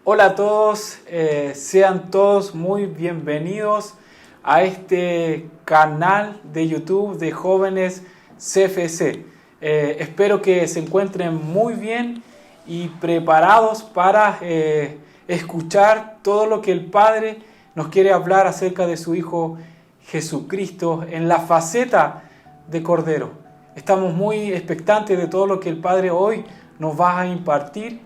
Hola a todos, sean todos muy bienvenidos a este canal de YouTube de Jóvenes CFC. Espero que se encuentren muy bien y preparados para escuchar todo lo que el Padre nos quiere hablar acerca de su Hijo Jesucristo en la faceta de Cordero. Estamos muy expectantes de todo lo que el Padre hoy nos va a impartir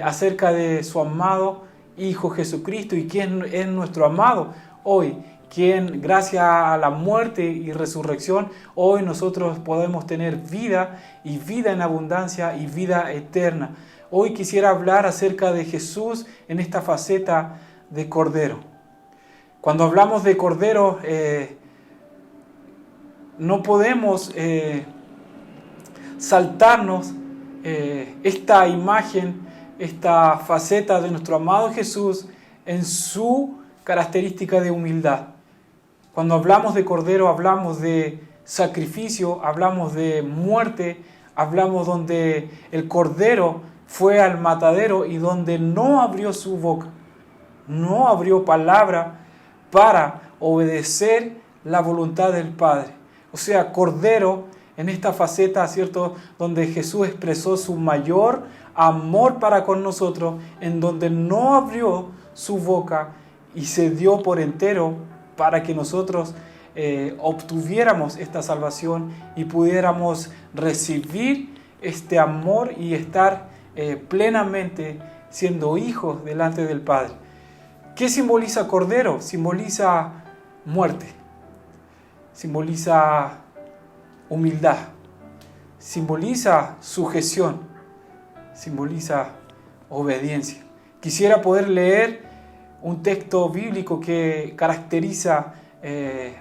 acerca de su amado Hijo Jesucristo y quién es nuestro amado hoy, quien gracias a la muerte y resurrección hoy nosotros podemos tener vida y vida en abundancia y vida eterna. Hoy quisiera hablar acerca de Jesús en esta faceta de Cordero. Cuando hablamos de Cordero no podemos saltarnos esta imagen, esta faceta de nuestro amado Jesús en su característica de humildad. Cuando hablamos de Cordero hablamos de sacrificio, hablamos de muerte, hablamos donde el Cordero fue al matadero y donde no abrió su boca, no abrió palabra para obedecer la voluntad del Padre. O sea, Cordero en esta faceta, ¿cierto?, donde Jesús expresó su mayor amor para con nosotros, en donde no abrió su boca y se dio por entero para que nosotros obtuviéramos esta salvación y pudiéramos recibir este amor y estar plenamente siendo hijos delante del Padre. ¿Qué simboliza Cordero? Simboliza muerte, simboliza humildad, simboliza sujeción, simboliza obediencia. Quisiera poder leer un texto bíblico que caracteriza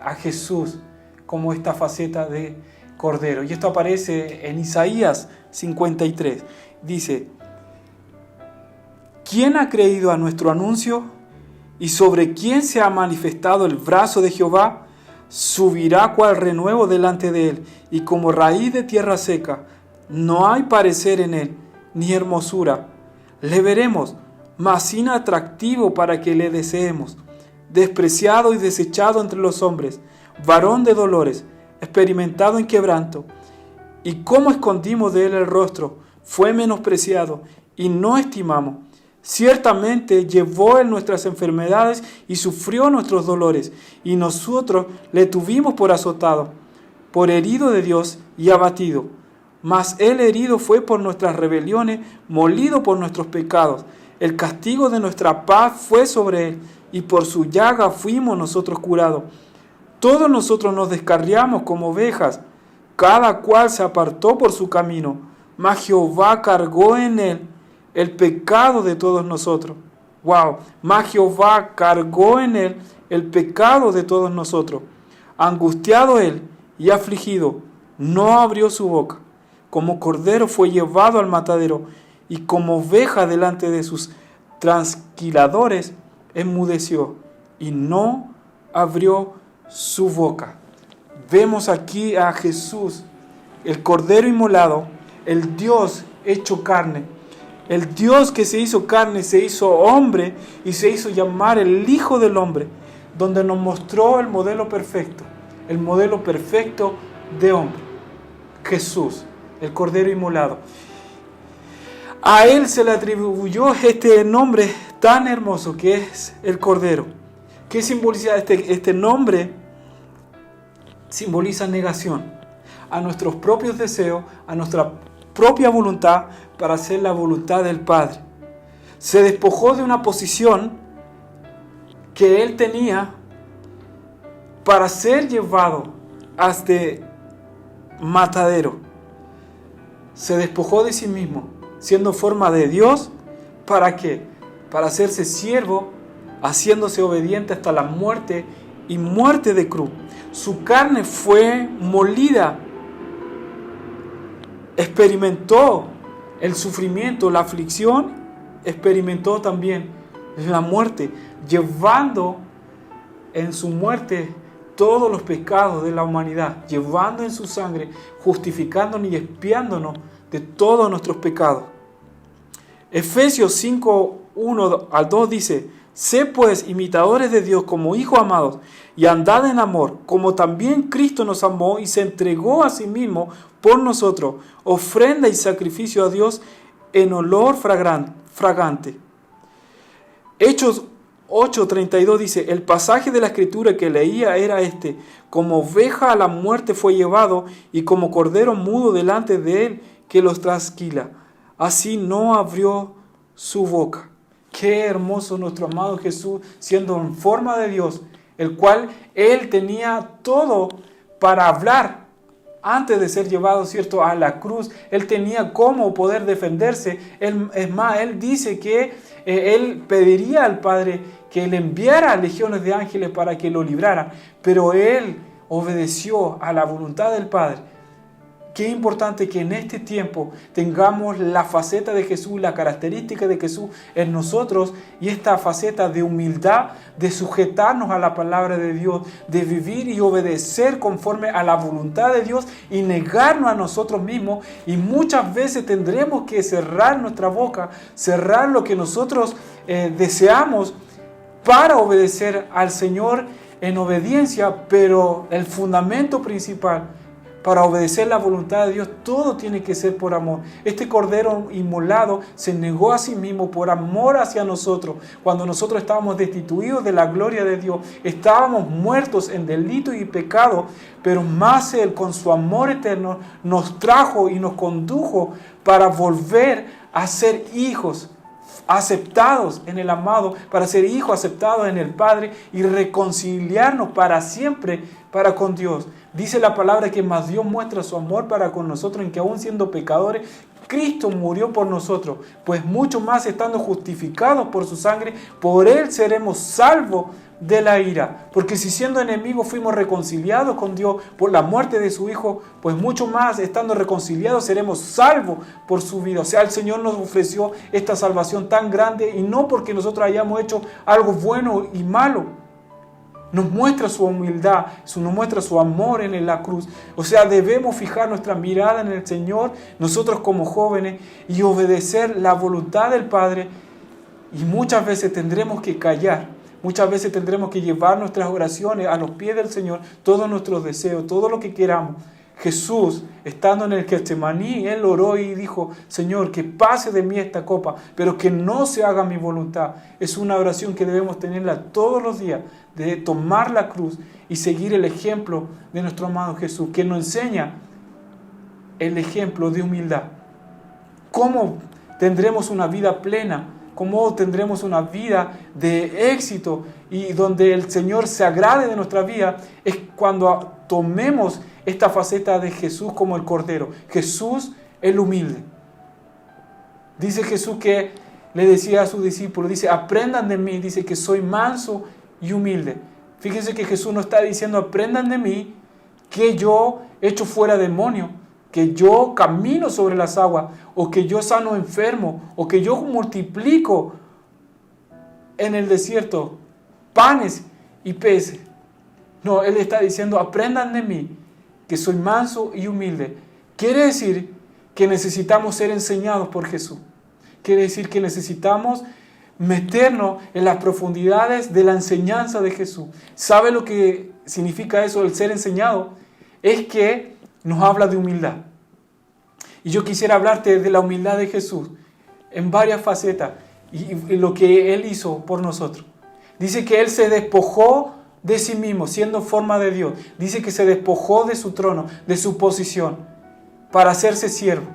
a Jesús como esta faceta de Cordero. Y esto aparece en Isaías 53. Dice: ¿quién ha creído a nuestro anuncio? ¿Y sobre quién se ha manifestado el brazo de Jehová? Subirá cual renuevo delante de él, y como raíz de tierra seca. No hay parecer en él, ni hermosura. Le veremos, mas sin atractivo para que le deseemos. Despreciado y desechado entre los hombres, varón de dolores, experimentado en quebranto. Y cómo escondimos de él el rostro, fue menospreciado, y no estimamos. Ciertamente llevó él nuestras enfermedades y sufrió nuestros dolores, y nosotros le tuvimos por azotado, por herido de Dios y abatido. Mas él herido fue por nuestras rebeliones, molido por nuestros pecados. El castigo de nuestra paz fue sobre él, y por su llaga fuimos nosotros curados. Todos nosotros nos descarriamos como ovejas, cada cual se apartó por su camino, mas Jehová cargó en él el pecado de todos nosotros. Wow, mas Jehová cargó en él el pecado de todos nosotros. Angustiado él y afligido, no abrió su boca. Como cordero fue llevado al matadero, y como oveja delante de sus trasquiladores, enmudeció y no abrió su boca. Vemos aquí a Jesús, el Cordero inmolado, el Dios hecho carne. El Dios que se hizo carne, se hizo hombre y se hizo llamar el Hijo del Hombre, donde nos mostró el modelo perfecto de hombre. Jesús, el Cordero inmolado. A él se le atribuyó este nombre tan hermoso que es el Cordero. ¿Qué simboliza este nombre? Simboliza negación a nuestros propios deseos, a nuestra propia voluntad para hacer la voluntad del Padre. Se despojó de una posición que él tenía para ser llevado a este matadero. Se despojó de sí mismo, siendo forma de Dios. ¿Para qué? Para hacerse siervo, haciéndose obediente hasta la muerte y muerte de cruz. Su carne fue molida. Experimentó el sufrimiento, la aflicción, experimentó también la muerte, llevando en su muerte todos los pecados de la humanidad, llevando en su sangre, justificándonos y expiándonos de todos nuestros pecados. Efesios 5, 1 al 2 dice: sé pues imitadores de Dios como hijos amados, y andad en amor, como también Cristo nos amó y se entregó a sí mismo por nosotros, ofrenda y sacrificio a Dios en olor fragante. Hechos 8:32 dice: el pasaje de la escritura que leía era este: como oveja a la muerte fue llevado, y como cordero mudo delante de él que los trasquila, así no abrió su boca. Qué hermoso nuestro amado Jesús, siendo en forma de Dios, el cual él tenía todo para hablar. Antes de ser llevado, ¿cierto?, a la cruz, él tenía cómo poder defenderse. Es más, él dice que él pediría al Padre que le enviara legiones de ángeles para que lo librara, pero él obedeció a la voluntad del Padre. Qué importante que en este tiempo tengamos la faceta de Jesús, la característica de Jesús en nosotros, y esta faceta de humildad, de sujetarnos a la palabra de Dios, de vivir y obedecer conforme a la voluntad de Dios y negarnos a nosotros mismos. Y muchas veces tendremos que cerrar nuestra boca, cerrar lo que nosotros deseamos para obedecer al Señor en obediencia, pero el fundamento principal para obedecer la voluntad de Dios, todo tiene que ser por amor. Este cordero inmolado se negó a sí mismo por amor hacia nosotros. Cuando nosotros estábamos destituidos de la gloria de Dios, estábamos muertos en delito y pecado, pero más Él, con su amor eterno, nos trajo y nos condujo para volver a ser hijos aceptados en el amado, para ser hijos aceptados en el Padre y reconciliarnos para siempre para con Dios. Dice la palabra que más Dios muestra su amor para con nosotros, en que aún siendo pecadores, Cristo murió por nosotros, pues mucho más estando justificados por su sangre, por Él seremos salvos de la ira. Porque si siendo enemigos fuimos reconciliados con Dios por la muerte de su Hijo, pues mucho más estando reconciliados seremos salvos por su vida. O sea, el Señor nos ofreció esta salvación tan grande, y no porque nosotros hayamos hecho algo bueno y malo. Nos muestra su humildad, nos muestra su amor en la cruz. O sea, debemos fijar nuestra mirada en el Señor, nosotros como jóvenes, y obedecer la voluntad del Padre. Y muchas veces tendremos que callar, muchas veces tendremos que llevar nuestras oraciones a los pies del Señor, todos nuestros deseos, todo lo que queramos. Jesús, estando en el Getsemaní, Él oró y dijo: Señor, que pase de mí esta copa, pero que no se haga mi voluntad. Es una oración que debemos tenerla todos los días, de tomar la cruz y seguir el ejemplo de nuestro amado Jesús, que nos enseña el ejemplo de humildad. ¿Cómo tendremos una vida plena? ¿Cómo tendremos una vida de éxito y donde el Señor se agrade de nuestra vida? Es cuando tomemos esta faceta de Jesús como el Cordero. Jesús el humilde. Dice Jesús que le decía a sus discípulos, dice: aprendan de mí, dice que soy manso y humilde. Fíjense que Jesús no está diciendo: aprendan de mí, que yo echo fuera demonios, que yo camino sobre las aguas, o que yo sano enfermo, o que yo multiplico en el desierto panes y peces. No, Él está diciendo: aprendan de mí, que soy manso y humilde. Quiere decir que necesitamos ser enseñados por Jesús. Quiere decir que necesitamos meternos en las profundidades de la enseñanza de Jesús. ¿Sabe lo que significa eso, el ser enseñado? Es que nos habla de humildad. Y yo quisiera hablarte de la humildad de Jesús en varias facetas y lo que Él hizo por nosotros. Dice que Él se despojó de sí mismo, siendo forma de Dios. Dice que se despojó de su trono, de su posición, para hacerse siervo.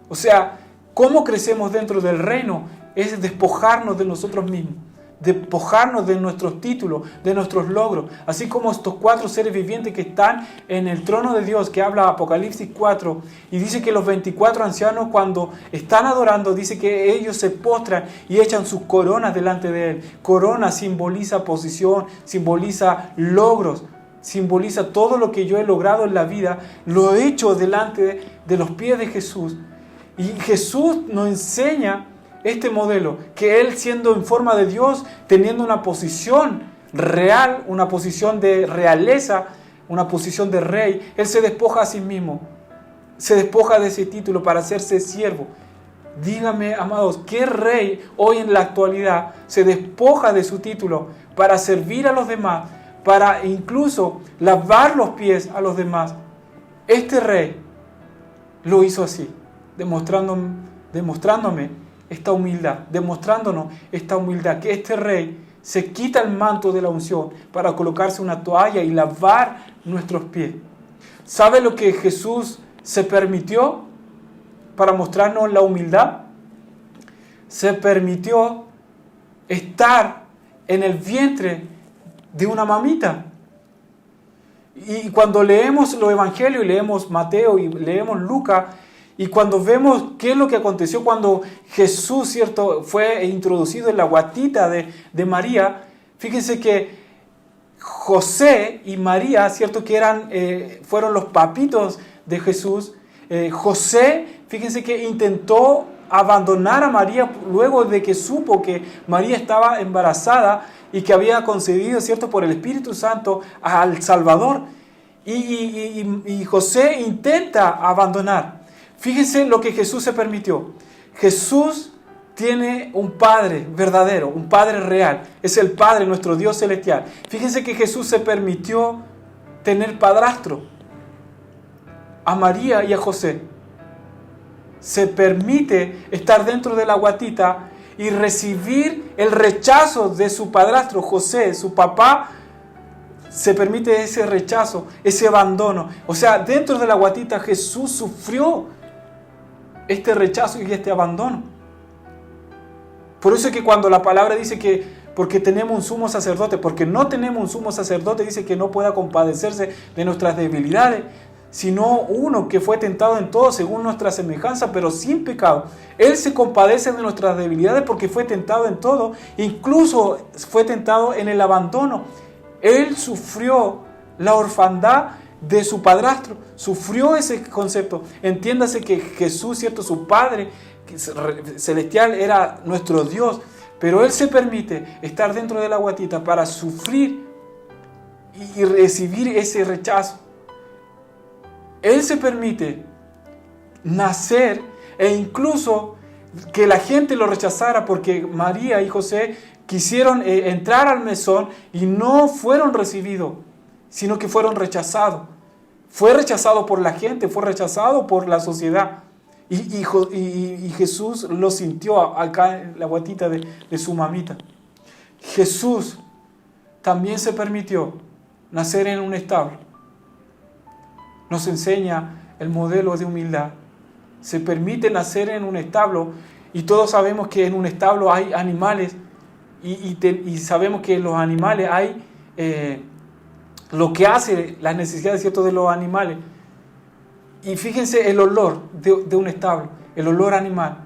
O sea, ¿cómo crecemos dentro del reino? Es despojarnos de nosotros mismos, despojarnos de nuestros títulos, de nuestros logros. Así como estos 4 seres vivientes que están en el trono de Dios, que habla Apocalipsis 4, y dice que los 24 ancianos, cuando están adorando, dice que ellos se postran y echan sus coronas delante de Él. Corona simboliza posición, simboliza logros, simboliza todo lo que yo he logrado en la vida, lo he hecho delante de los pies de Jesús. Y Jesús nos enseña este modelo, que Él, siendo en forma de Dios, teniendo una posición real, una posición de realeza, una posición de rey, Él se despoja a sí mismo, se despoja de ese título para hacerse siervo. Dígame, amados, ¿qué rey hoy en la actualidad se despoja de su título para servir a los demás, para incluso lavar los pies a los demás? Este rey lo hizo así, demostrándome esta humildad, demostrándonos esta humildad, que este rey se quita el manto de la unción para colocarse una toalla y lavar nuestros pies. ¿Sabe lo que Jesús se permitió para mostrarnos la humildad? Se permitió estar en el vientre de una mamita. Y cuando leemos los evangelios, y leemos Mateo y leemos Lucas, y cuando vemos qué es lo que aconteció cuando Jesús, ¿cierto?, fue introducido en la guatita de María, fíjense que José y María, ¿cierto?, que fueron los papitos de Jesús. José, fíjense que intentó abandonar a María luego de que supo que María estaba embarazada y que había concebido, ¿cierto?, por el Espíritu Santo al Salvador. Y José intenta abandonar. Fíjense lo que Jesús se permitió. Jesús tiene un Padre verdadero, un Padre real. Es el Padre, nuestro Dios celestial. Fíjense que Jesús se permitió tener padrastro a María y a José. Se permite estar dentro de la guatita y recibir el rechazo de su padrastro, José, su papá. Se permite ese rechazo, ese abandono. O sea, dentro de la guatita Jesús sufrió este rechazo y este abandono. Por eso es que cuando la palabra dice que porque tenemos un sumo sacerdote, porque no tenemos un sumo sacerdote, dice que no pueda compadecerse de nuestras debilidades, sino uno que fue tentado en todo según nuestra semejanza, pero sin pecado. Él se compadece de nuestras debilidades porque fue tentado en todo, incluso fue tentado en el abandono. Él sufrió la orfandad de su padrastro, sufrió ese concepto. Entiéndase que Jesús, ¿cierto?, su Padre celestial era nuestro Dios, pero Él se permite estar dentro de la guatita para sufrir y recibir ese rechazo. Él se permite nacer e incluso que la gente lo rechazara, porque María y José quisieron entrar al mesón y no fueron recibidos, sino que fueron rechazados. Fue rechazado por la gente, fue rechazado por la sociedad. Y Jesús lo sintió acá en la guatita de su mamita. Jesús también se permitió nacer en un establo. Nos enseña el modelo de humildad. Se permite nacer en un establo, y todos sabemos que en un establo hay animales, y sabemos que en los animales hay lo que hace las necesidades, ¿cierto?, de los animales. Y fíjense el olor de un establo, el olor animal.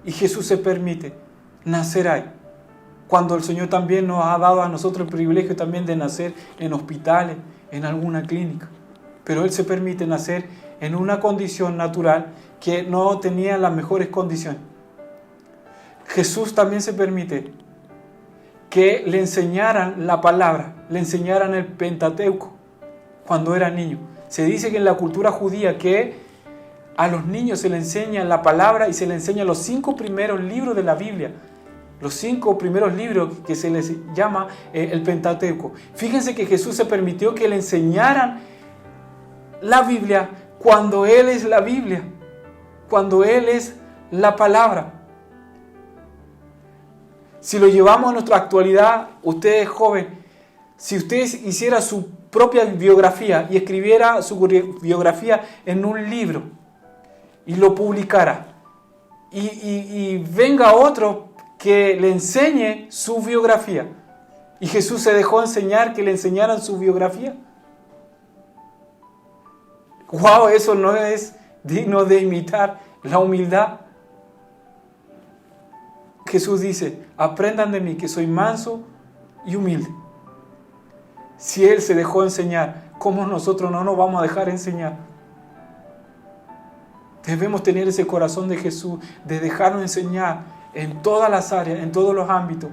Y Jesús se permite nacer ahí, cuando el Señor también nos ha dado a nosotros el privilegio también de nacer en hospitales, en alguna clínica. Pero Él se permite nacer en una condición natural que no tenía las mejores condiciones. Jesús también se permite que le enseñaran la palabra, le enseñaran el Pentateuco cuando era niño. Se dice que en la cultura judía que a los niños se les enseña la palabra y se les enseña los 5 primeros libros de la Biblia. Los 5 primeros libros que se les llama el Pentateuco. Fíjense que Jesús se permitió que le enseñaran la Biblia cuando Él es la Biblia, cuando Él es la palabra. Si lo llevamos a nuestra actualidad, usted es joven, si usted hiciera su propia biografía y escribiera su biografía en un libro y lo publicara, y venga otro que le enseñe su biografía, y Jesús se dejó enseñar que le enseñaran su biografía, ¡wow! Eso no es digno de imitar la humildad. Jesús dice: aprendan de mí que soy manso y humilde. Si Él se dejó enseñar, ¿cómo nosotros no nos vamos a dejar enseñar? Debemos tener ese corazón de Jesús, de dejarnos enseñar en todas las áreas, en todos los ámbitos.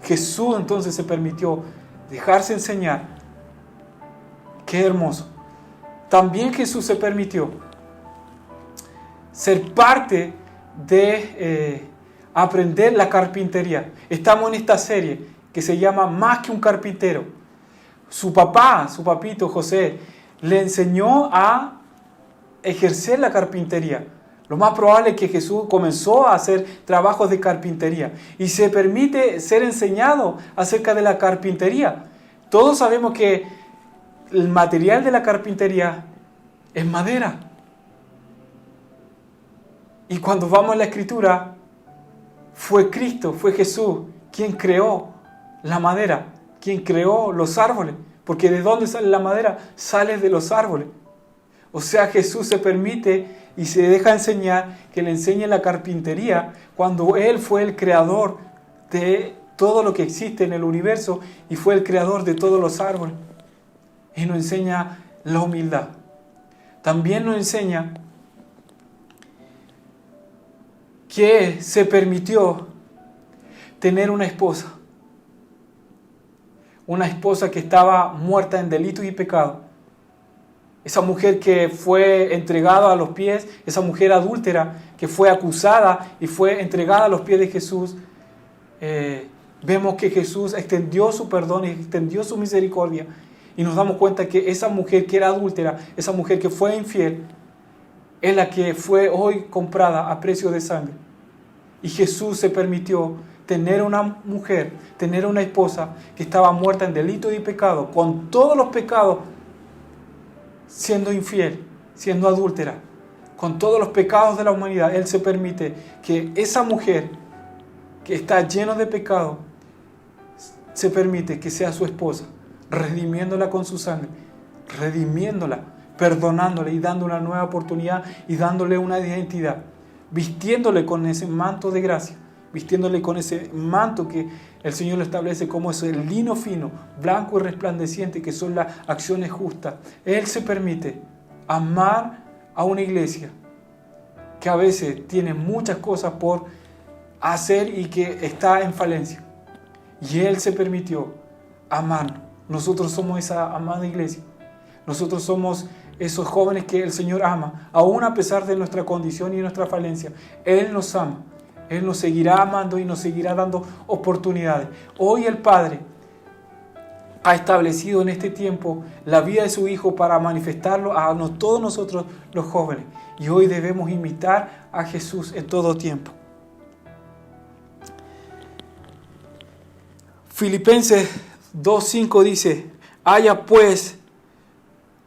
Jesús entonces se permitió dejarse enseñar. ¡Qué hermoso! También Jesús se permitió ser parte de aprender la carpintería. Estamos en esta serie que se llama Más que un carpintero. Su papito José, le enseñó a ejercer la carpintería. Lo más probable es que Jesús comenzó a hacer trabajos de carpintería y se permite ser enseñado acerca de la carpintería. Todos sabemos que el material de la carpintería es madera. Y cuando vamos a la Escritura, fue Cristo, fue Jesús quien creó la madera, quien creó los árboles. Porque ¿de dónde sale la madera? Sale de los árboles. O sea, Jesús se permite y se deja enseñar, que le enseñe la carpintería, cuando Él fue el creador de todo lo que existe en el universo y fue el creador de todos los árboles. Y nos enseña la humildad. También nos enseña que se permitió tener una esposa que estaba muerta en delitos y pecados. Esa mujer que fue entregada a los pies, esa mujer adúltera que fue acusada y fue entregada a los pies de Jesús. Vemos que Jesús extendió su perdón y extendió su misericordia. Y nos damos cuenta que esa mujer que era adúltera, esa mujer que fue infiel, es la que fue hoy comprada a precio de sangre. Y Jesús se permitió tener una mujer, tener una esposa que estaba muerta en delito y pecado, con todos los pecados, siendo infiel, siendo adúltera, con todos los pecados de la humanidad. Él se permite que esa mujer que está llena de pecado, se permite que sea su esposa, redimiéndola con su sangre, redimiéndola, perdonándola y dándole una nueva oportunidad y dándole una identidad, vistiéndole con ese manto de gracia, vistiéndole con ese manto que el Señor lo establece como ese lino fino, blanco y resplandeciente, que son las acciones justas. Él se permite amar a una iglesia que a veces tiene muchas cosas por hacer y que está en falencia. Y Él se permitió amarnos. Nosotros somos esa amada iglesia. Nosotros somos esos jóvenes que el Señor ama, aún a pesar de nuestra condición y nuestra falencia. Él nos ama. Él nos seguirá amando y nos seguirá dando oportunidades. Hoy el Padre ha establecido en este tiempo la vida de su Hijo para manifestarlo a todos nosotros los jóvenes. Y hoy debemos imitar a Jesús en todo tiempo. Filipenses 2:5 dice: haya pues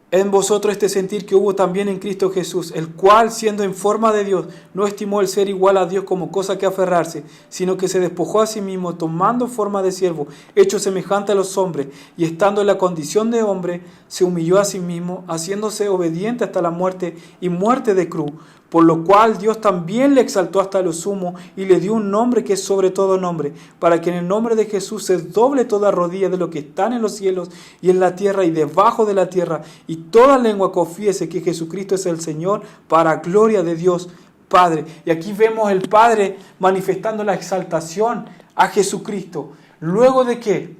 en vosotros este sentir que hubo también en Cristo Jesús, el cual, siendo en forma de Dios, no estimó el ser igual a Dios como cosa que aferrarse, sino que se despojó a sí mismo, tomando forma de siervo, hecho semejante a los hombres, y estando en la condición de hombre, se humilló a sí mismo, haciéndose obediente hasta la muerte y muerte de cruz. Por lo cual Dios también le exaltó hasta lo sumo y le dio un nombre que es sobre todo nombre, para que en el nombre de Jesús se doble toda rodilla de lo que están en los cielos y en la tierra y debajo de la tierra, y toda lengua confiese que Jesucristo es el Señor, para gloria de Dios Padre. Y aquí vemos el Padre manifestando la exaltación a Jesucristo. ¿Luego de qué?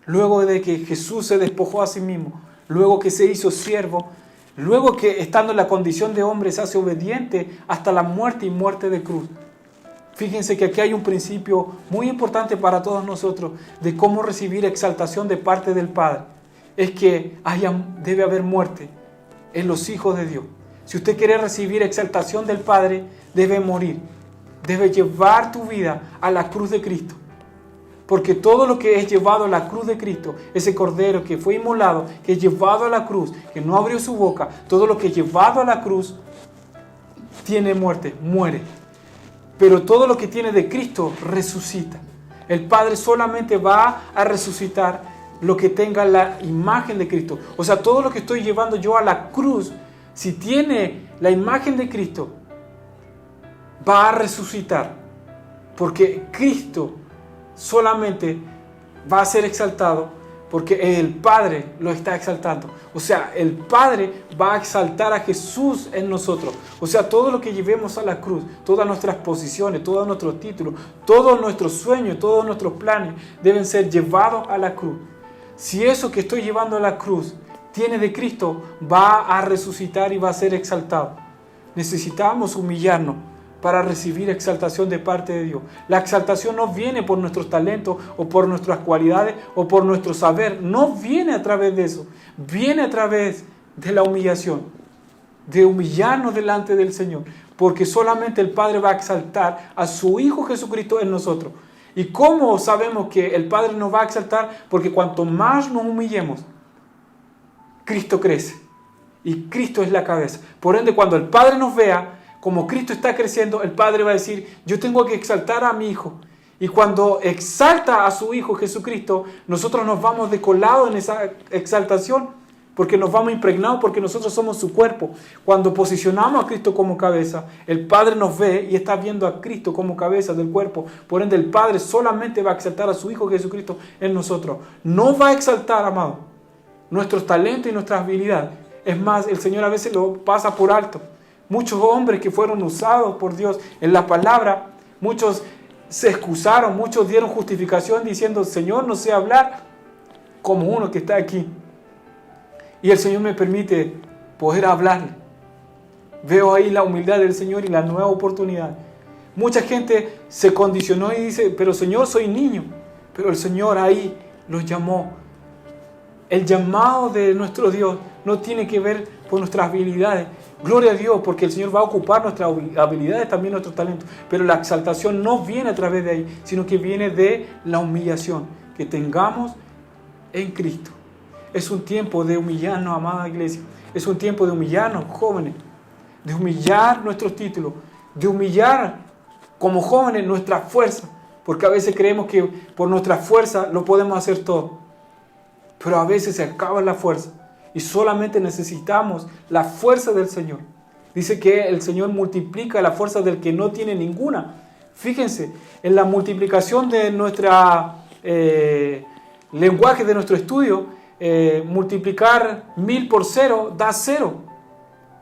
Luego de que Jesús se despojó a sí mismo, luego que se hizo siervo, luego que estando en la condición de hombre se hace obediente hasta la muerte y muerte de cruz. Fíjense que aquí hay un principio muy importante para todos nosotros de cómo recibir exaltación de parte del Padre. Es que debe haber muerte en los hijos de Dios. Si usted quiere recibir exaltación del Padre, debe morir. Debe llevar tu vida a la cruz de Cristo. Porque todo lo que es llevado a la cruz de Cristo, ese cordero que fue inmolado, que es llevado a la cruz, que no abrió su boca, todo lo que es llevado a la cruz tiene muerte, muere. Pero todo lo que tiene de Cristo resucita. El Padre solamente va a resucitar lo que tenga la imagen de Cristo. O sea, todo lo que estoy llevando yo a la cruz, si tiene la imagen de Cristo, va a resucitar. Porque Cristo solamente va a ser exaltado porque el Padre lo está exaltando. O sea, el Padre va a exaltar a Jesús en nosotros. O sea, todo lo que llevemos a la cruz, todas nuestras posiciones, todos nuestros títulos, todos nuestros sueños, todos nuestros planes deben ser llevados a la cruz. Si eso que estoy llevando a la cruz tiene de Cristo, va a resucitar y va a ser exaltado. Necesitamos humillarnos para recibir exaltación de parte de Dios. La exaltación no viene por nuestros talentos o por nuestras cualidades o por nuestro saber. No viene a través de eso. Viene a través de la humillación, de humillarnos delante del Señor. Porque solamente el Padre va a exaltar a su Hijo Jesucristo en nosotros. ¿Y cómo sabemos que el Padre nos va a exaltar? Porque cuanto más nos humillemos, Cristo crece. Y Cristo es la cabeza. Por ende, cuando el Padre nos vea, como Cristo está creciendo, el Padre va a decir, yo tengo que exaltar a mi Hijo. Y cuando exalta a su Hijo Jesucristo, nosotros nos vamos decolados en esa exaltación, porque nos vamos impregnados, porque nosotros somos su cuerpo. Cuando posicionamos a Cristo como cabeza, el Padre nos ve y está viendo a Cristo como cabeza del cuerpo. Por ende, el Padre solamente va a exaltar a su Hijo Jesucristo en nosotros. No va a exaltar, amado, nuestros talentos y nuestras habilidades. Es más, el Señor a veces lo pasa por alto. Muchos hombres que fueron usados por Dios en la palabra, muchos se excusaron, muchos dieron justificación diciendo, Señor, no sé hablar, como uno que está aquí. Y el Señor me permite poder hablarle. Veo ahí la humildad del Señor y la nueva oportunidad. Mucha gente se condicionó y dice, pero Señor, soy niño. Pero el Señor ahí los llamó. El llamado de nuestro Dios no tiene que ver con nuestras habilidades. Gloria a Dios, porque el Señor va a ocupar nuestras habilidades, también nuestros talentos. Pero la exaltación no viene a través de ahí, sino que viene de la humillación que tengamos en Cristo. Es un tiempo de humillarnos, amada iglesia. Es un tiempo de humillarnos, jóvenes. De humillar nuestros títulos. De humillar como jóvenes nuestra fuerza. Porque a veces creemos que por nuestra fuerza lo podemos hacer todo. Pero a veces se acaba la fuerza. Y solamente necesitamos la fuerza del Señor. Dice que el Señor multiplica la fuerza del que no tiene ninguna. Fíjense, en la multiplicación de nuestra lenguaje, de nuestro estudio, multiplicar 1000 por 0 da 0.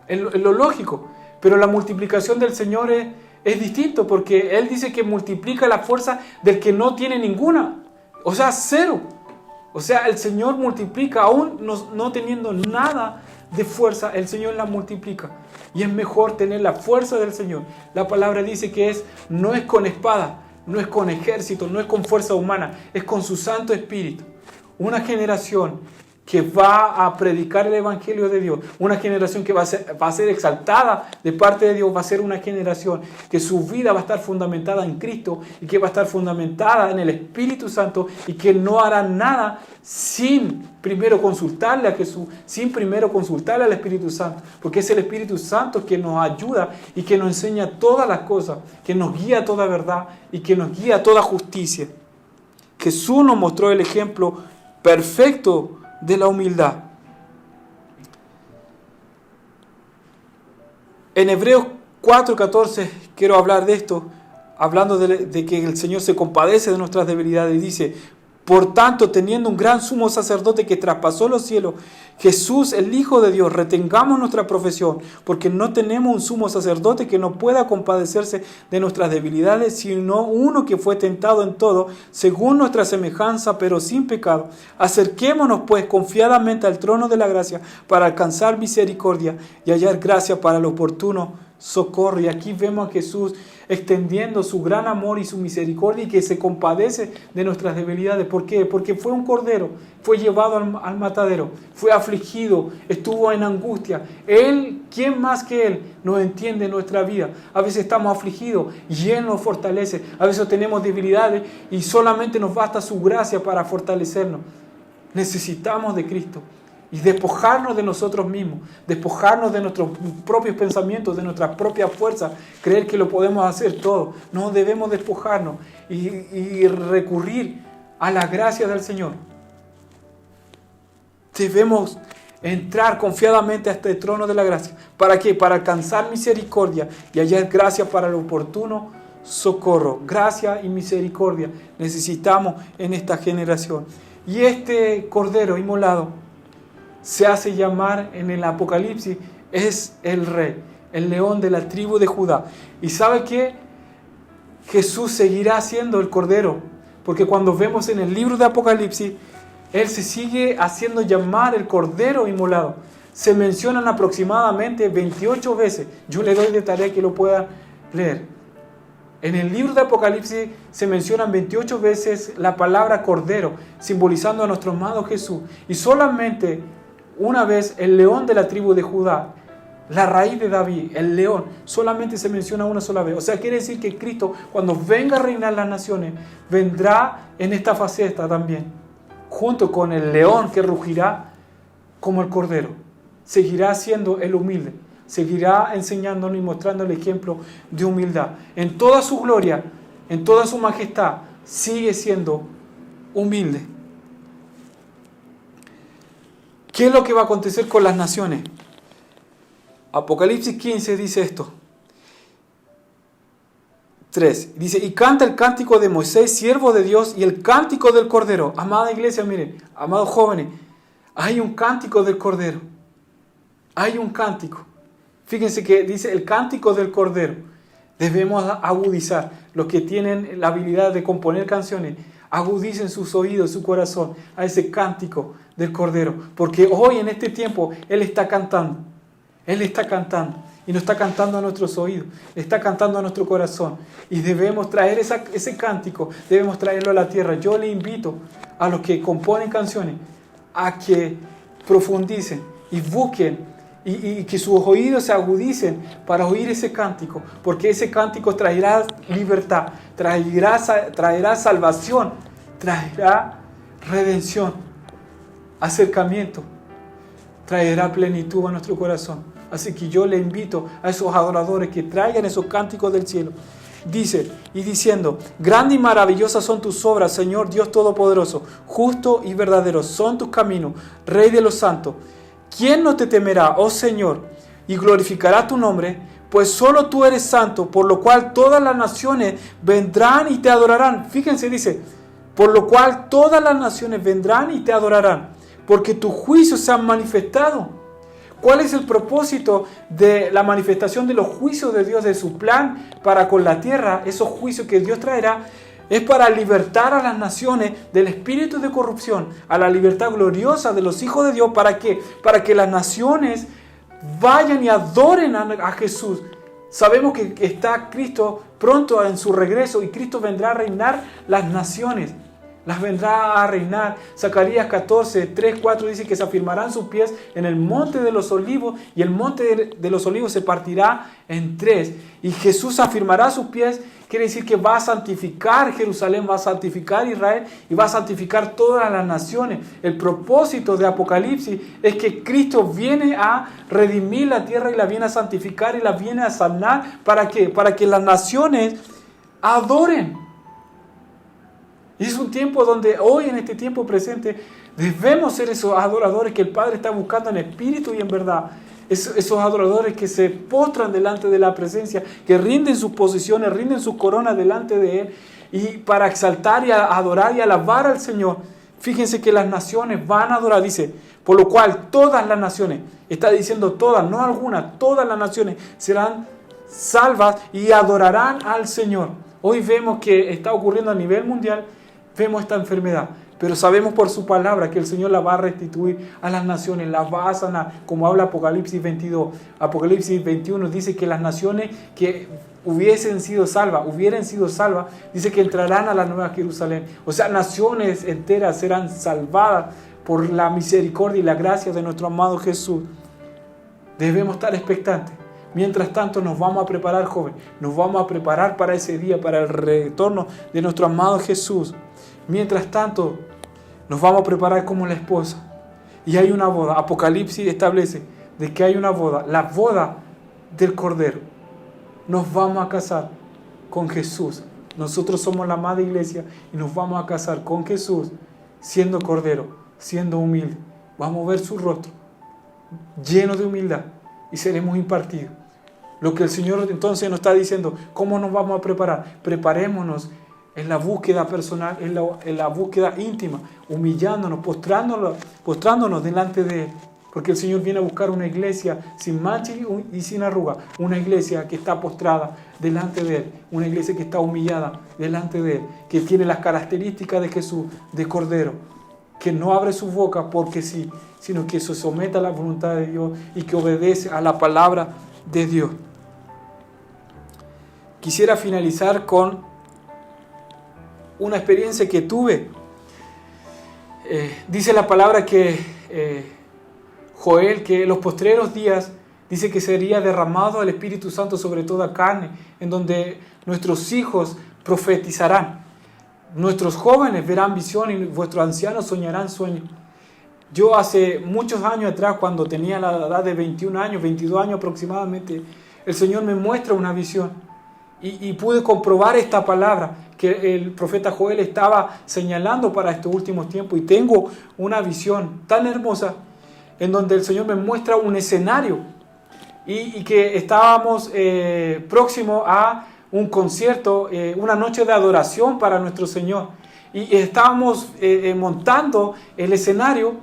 Es lo lógico. Pero la multiplicación del Señor es distinto, porque Él dice que multiplica la fuerza del que no tiene ninguna. O sea, 0. O sea, el Señor multiplica, aún no teniendo nada de fuerza, el Señor la multiplica. Y es mejor tener la fuerza del Señor. La palabra dice que no es con espada, no es con ejército, no es con fuerza humana, es con su Santo Espíritu. Una generación que va a predicar el Evangelio de Dios, una generación que va a ser exaltada de parte de Dios, va a ser una generación que su vida va a estar fundamentada en Cristo y que va a estar fundamentada en el Espíritu Santo y que no hará nada sin primero consultarle a Jesús, sin primero consultarle al Espíritu Santo, porque es el Espíritu Santo que nos ayuda y que nos enseña todas las cosas, que nos guía a toda verdad y que nos guía a toda justicia. Jesús nos mostró el ejemplo perfecto de la humildad. En Hebreos 4:14 quiero hablar de esto, hablando de que el Señor se compadece de nuestras debilidades. Dice, por tanto, teniendo un gran sumo sacerdote que traspasó los cielos, Jesús, el Hijo de Dios, retengamos nuestra profesión, porque no tenemos un sumo sacerdote que no pueda compadecerse de nuestras debilidades, sino uno que fue tentado en todo, según nuestra semejanza, pero sin pecado. Acerquémonos, pues, confiadamente al trono de la gracia, para alcanzar misericordia y hallar gracia para el oportuno socorro. Y aquí vemos a Jesús extendiendo su gran amor y su misericordia y que se compadece de nuestras debilidades. ¿Por qué? Porque fue un cordero, fue llevado al matadero, fue afligido, estuvo en angustia. Él, ¿quién más que Él nos entiende nuestra vida? A veces estamos afligidos y Él nos fortalece. A veces tenemos debilidades y solamente nos basta su gracia para fortalecernos. Necesitamos de Cristo. Y despojarnos de nosotros mismos, despojarnos de nuestros propios pensamientos, de nuestras propias fuerzas, creer que lo podemos hacer todo. No, debemos despojarnos y recurrir a la gracia del Señor. Debemos entrar confiadamente a este trono de la gracia. ¿Para qué? Para alcanzar misericordia y hallar gracia para el oportuno socorro. Gracia y misericordia necesitamos en esta generación. Y este cordero inmolado se hace llamar en el Apocalipsis, es el rey, el león de la tribu de Judá. ¿Y sabe qué? Jesús seguirá siendo el cordero, porque cuando vemos en el libro de Apocalipsis, Él se sigue haciendo llamar el cordero inmolado. Se mencionan aproximadamente 28 veces. Yo le doy de tarea que lo pueda leer. En el libro de Apocalipsis se mencionan 28 veces la palabra Cordero, simbolizando a nuestro amado Jesús. Y solamente una vez el león de la tribu de Judá, la raíz de David, el león, solamente se menciona una sola vez. O sea, quiere decir que Cristo, cuando venga a reinar las naciones, vendrá en esta faceta también, junto con el león que rugirá como el cordero. Seguirá siendo el humilde. Seguirá enseñándonos y mostrando el ejemplo de humildad. En toda su gloria, en toda su majestad, sigue siendo humilde. ¿Qué es lo que va a acontecer con las naciones? Apocalipsis 15 dice esto. 3. Dice, y canta el cántico de Moisés, siervo de Dios, y el cántico del Cordero. Amada iglesia, miren, amados jóvenes, hay un cántico del Cordero. Hay un cántico. Fíjense que dice el cántico del Cordero. Debemos agudizar. Los que tienen la habilidad de componer canciones, agudicen sus oídos, su corazón a ese cántico del Cordero. Porque hoy en este tiempo Él está cantando. Él está cantando. Y nos está cantando a nuestros oídos. Está cantando a nuestro corazón. Y debemos traer ese cántico. Debemos traerlo a la tierra. Yo le invito a los que componen canciones a que profundicen y busquen y que sus oídos se agudicen para oír ese cántico, porque ese cántico traerá libertad, traerá salvación, traerá redención, acercamiento, traerá plenitud a nuestro corazón. Así que yo le invito a esos adoradores que traigan esos cánticos del cielo. Dice, y diciendo, grande y maravillosas son tus obras, Señor Dios Todopoderoso, justo y verdadero son tus caminos, Rey de los santos. ¿Quién no te temerá, oh Señor, y glorificará tu nombre? Pues solo tú eres santo, por lo cual todas las naciones vendrán y te adorarán. Fíjense, dice, por lo cual todas las naciones vendrán y te adorarán, porque tus juicios se han manifestado. ¿Cuál es el propósito de la manifestación de los juicios de Dios, de su plan para con la tierra? Esos juicios que Dios traerá es para libertar a las naciones del espíritu de corrupción, a la libertad gloriosa de los hijos de Dios. ¿Para qué? Para que las naciones vayan y adoren a Jesús. Sabemos que está Cristo pronto en su regreso y Cristo vendrá a reinar las naciones. Las vendrá a reinar. Zacarías 14, 3, 4 dice que se afirmarán sus pies en el monte de los olivos y el monte de los olivos se partirá en tres. Y Jesús afirmará sus pies, quiere decir que va a santificar Jerusalén, va a santificar Israel y va a santificar todas las naciones. El propósito de Apocalipsis es que Cristo viene a redimir la tierra y la viene a santificar y la viene a sanar. ¿Para qué? Para que las naciones adoren. Y es un tiempo donde hoy en este tiempo presente debemos ser esos adoradores que el Padre está buscando en espíritu y en verdad. Esos adoradores que se postran delante de la presencia, que rinden sus posiciones, rinden sus coronas delante de Él y para exaltar y adorar y alabar al Señor. Fíjense que las naciones van a adorar, dice, por lo cual todas las naciones, está diciendo todas, no algunas, todas las naciones serán salvas y adorarán al Señor. Hoy vemos que está ocurriendo a nivel mundial. Vemos esta enfermedad, pero sabemos por su palabra que el Señor la va a restituir a las naciones, la va a sanar, como habla Apocalipsis 22. Apocalipsis 21 dice que las naciones que hubieran sido salvas, dice que entrarán a la nueva Jerusalén. O sea, naciones enteras serán salvadas por la misericordia y la gracia de nuestro amado Jesús. Debemos estar expectantes. Mientras tanto nos vamos a preparar, joven, nos vamos a preparar para ese día, para el retorno de nuestro amado Jesús. Mientras tanto, nos vamos a preparar como la esposa. Y hay una boda. Apocalipsis establece de que hay una boda. La boda del Cordero. Nos vamos a casar con Jesús. Nosotros somos la amada iglesia y nos vamos a casar con Jesús siendo Cordero, siendo humilde. Vamos a ver su rostro lleno de humildad y seremos impartidos. Lo que el Señor entonces nos está diciendo, ¿cómo nos vamos a preparar? Preparémonos en la búsqueda personal, en la búsqueda íntima, humillándonos, postrándonos delante de Él. Porque el Señor viene a buscar una iglesia sin mancha y sin arruga. Una iglesia que está postrada delante de Él. Una iglesia que está humillada delante de Él. Que tiene las características de Jesús, de Cordero. Que no abre su boca porque sí, sino que se somete a la voluntad de Dios y que obedece a la palabra de Dios. quisiera finalizar con una experiencia que tuve. Dice la palabra que Joel, que en los postreros días, dice que sería derramado el Espíritu Santo sobre toda carne, en donde nuestros hijos profetizarán, nuestros jóvenes verán visión y vuestros ancianos soñarán sueños. Yo hace muchos años atrás, cuando tenía la edad de 21 años, 22 años aproximadamente, el Señor me muestra una visión y pude comprobar esta palabra que el profeta Joel estaba señalando para estos últimos tiempos. Y tengo una visión tan hermosa en donde el Señor me muestra un escenario y que estábamos próximos a un concierto, una noche de adoración para nuestro Señor. Y estábamos montando el escenario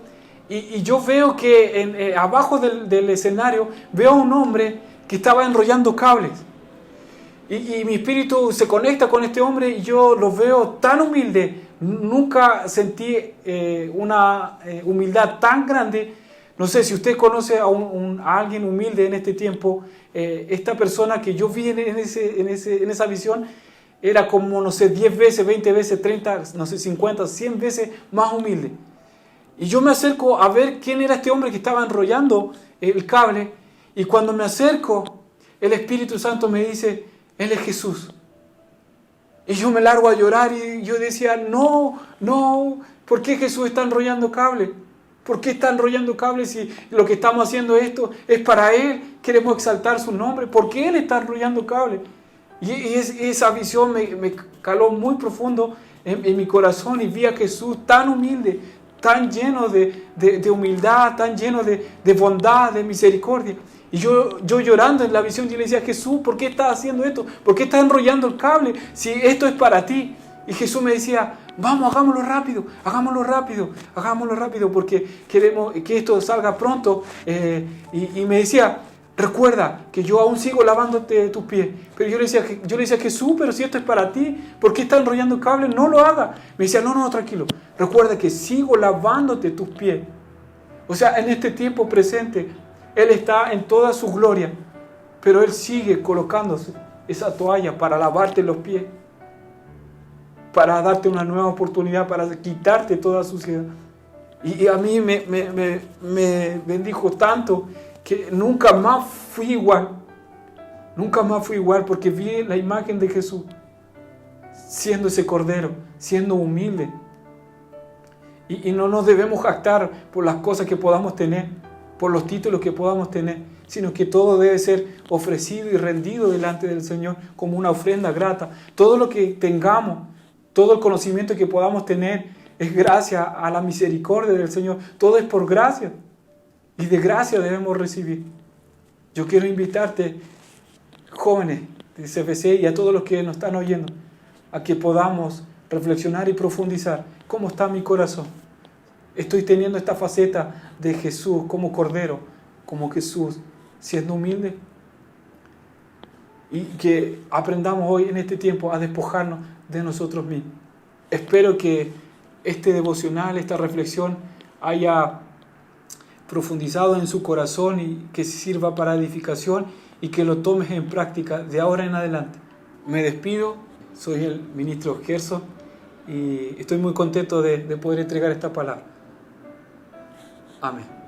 y yo veo que abajo del escenario veo a un hombre que estaba enrollando cables. Y mi espíritu se conecta con este hombre y yo lo veo tan humilde. Nunca sentí una humildad tan grande. No sé si usted conoce a alguien humilde en este tiempo. Esta persona que yo vi en esa visión era como, no sé, 10 veces, 20 veces, 30, no sé, 50, 100 veces más humilde. Y yo me acerco a ver quién era este hombre que estaba enrollando el cable. Y cuando me acerco, el Espíritu Santo me dice: Él es Jesús. Y yo me largo a llorar y yo decía: no, ¿por qué Jesús está enrollando cable? ¿Por qué está enrollando cable si lo que estamos haciendo esto es para Él? Queremos exaltar su nombre. ¿Por qué Él está enrollando cable? Y esa visión me caló muy profundo en mi corazón y vi a Jesús tan humilde, tan lleno de humildad, tan lleno de bondad, de misericordia. Y yo llorando en la visión, yo le decía: Jesús, ¿por qué estás haciendo esto? ¿Por qué estás enrollando el cable si esto es para ti? Y Jesús me decía: vamos, hagámoslo rápido, porque queremos que esto salga pronto. Y me decía: recuerda que yo aún sigo lavándote tus pies. Pero yo le decía: Jesús, pero si esto es para ti, ¿por qué estás enrollando el cable? No lo hagas. Me decía: no, tranquilo. Recuerda que sigo lavándote tus pies. O sea, en este tiempo presente, Él está en toda su gloria, pero Él sigue colocándose esa toalla para lavarte los pies, para darte una nueva oportunidad, para quitarte toda suciedad. Y a mí me bendijo tanto que nunca más fui igual, porque vi la imagen de Jesús siendo ese cordero, siendo humilde. Y no nos debemos jactar por las cosas que podamos tener, por los títulos que podamos tener, sino que todo debe ser ofrecido y rendido delante del Señor como una ofrenda grata. Todo lo que tengamos, todo el conocimiento que podamos tener es gracias a la misericordia del Señor. Todo es por gracia y de gracia debemos recibir. Yo quiero invitarte, jóvenes de CFC, y a todos los que nos están oyendo, a que podamos reflexionar y profundizar. ¿Cómo está mi corazón? Estoy teniendo esta faceta de Jesús como Cordero, como Jesús, siendo humilde. Y que aprendamos hoy en este tiempo a despojarnos de nosotros mismos. Espero que este devocional, esta reflexión haya profundizado en su corazón y que sirva para edificación y que lo tomes en práctica de ahora en adelante. Me despido, soy el ministro Gerson y estoy muy contento de poder entregar esta palabra. Amén.